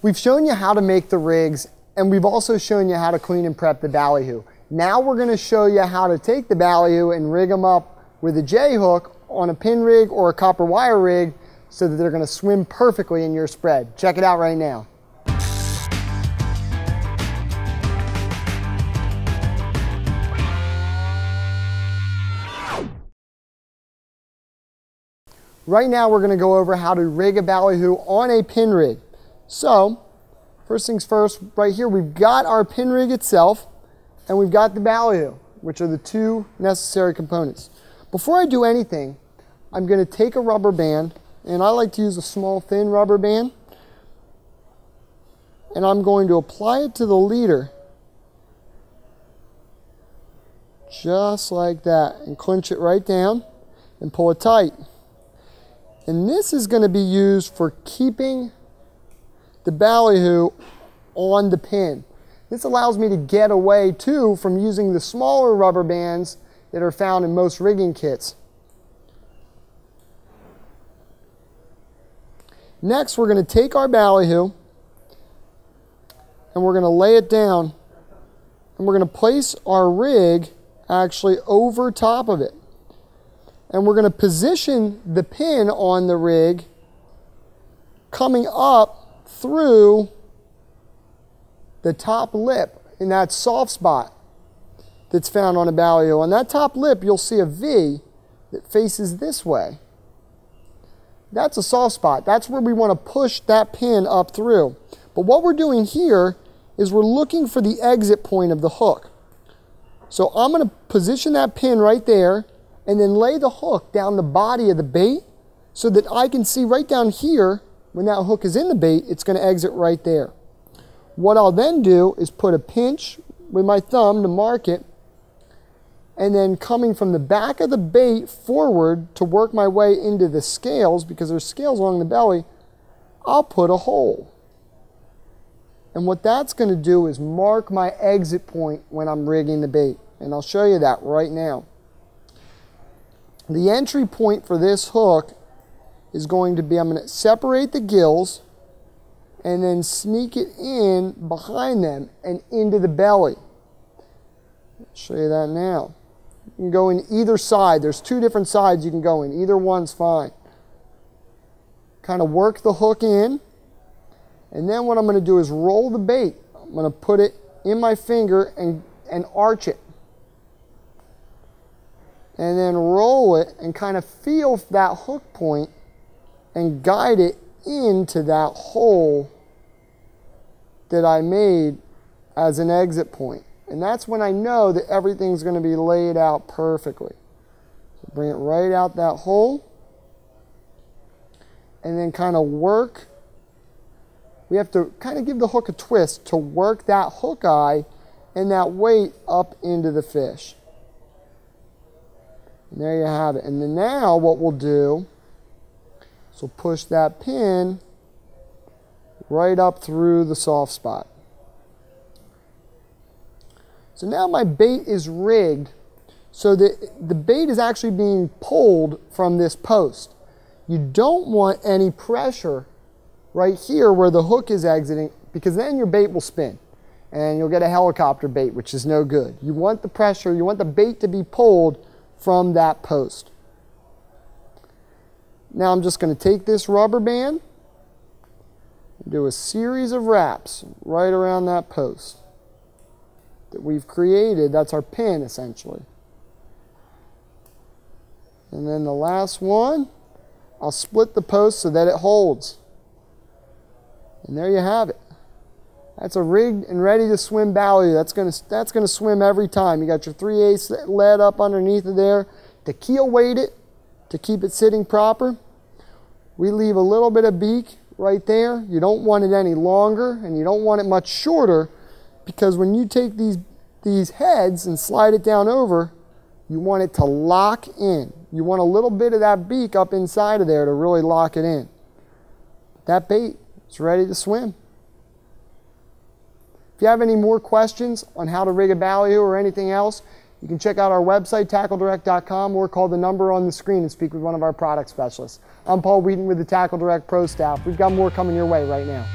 We've shown you how to make the rigs, and we've also shown you how to clean and prep the Ballyhoo. Now we're going to show you how to take the Ballyhoo and rig them up with a J-hook on a pin rig or a copper wire rig so that they're going to swim perfectly in your spread. Check it out right now. Right now we're going to go over how to rig a Ballyhoo on a pin rig. So, first things first, right here we've got our pin rig itself and we've got the Ballyhoo, which are the two necessary components. Before I do anything, I'm going to take a rubber band, and I like to use a small thin rubber band, and I'm going to apply it to the leader just like that and clinch it right down and pull it tight. And this is going to be used for keeping the Ballyhoo on the pin. This allows me to get away too from using the smaller rubber bands that are found in most rigging kits. Next, we're going to take our Ballyhoo and we're going to lay it down, and we're going to place our rig actually over top of it. And we're going to position the pin on the rig coming up through the top lip in that soft spot that's found on a Ballyhoo. On that top lip, you'll see a V that faces this way. That's a soft spot. That's where we want to push that pin up through. But what we're doing here is we're looking for the exit point of the hook. So I'm going to position that pin right there and then lay the hook down the body of the bait so that I can see right down here, when that hook is in the bait, it's going to exit right there. What I'll then do is put a pinch with my thumb to mark it, and then coming from the back of the bait forward to work my way into the scales, because there's scales along the belly, I'll put a hole. And what that's going to do is mark my exit point when I'm rigging the bait. And I'll show you that right now. The entry point for this hook is going to be, I'm going to separate the gills and then sneak it in behind them and into the belly. I'll show you that now. You can go in either side. There's two different sides you can go in. Either one's fine. Kind of work the hook in, and then what I'm going to do is roll the bait. I'm going to put it in my finger and arch it. And then roll it and kind of feel that hook point and guide it into that hole that I made as an exit point. And that's when I know that everything's going to be laid out perfectly. So bring it right out that hole and then kind of work. We have to kind of give the hook a twist to work that hook eye and that weight up into the fish. And there you have it. And then now what we'll do is we'll push that pin right up through the soft spot. So now my bait is rigged so that the bait is actually being pulled from this post. You don't want any pressure right here where the hook is exiting, because then your bait will spin and you'll get a helicopter bait, which is no good. You want the pressure, you want the bait to be pulled from that post. Now I'm just going to take this rubber band and do a series of wraps right around that post that we've created. That's our pin essentially. And then the last one, I'll split the post so that it holds. And there you have it. That's a rigged and ready to swim Ballyhoo. That's gonna swim every time. You got your 3/8 lead up underneath of there to keel weight it, to keep it sitting proper. We leave a little bit of beak right there. You don't want it any longer, and you don't want it much shorter, because when you take these heads and slide it down over, you want it to lock in. You want a little bit of that beak up inside of there to really lock it in. That bait is ready to swim. If you have any more questions on how to rig a Ballyhoo or anything else, you can check out our website, TackleDirect.com, or call the number on the screen and speak with one of our product specialists. I'm Paul Wheaton with the TackleDirect Pro staff. We've got more coming your way right now.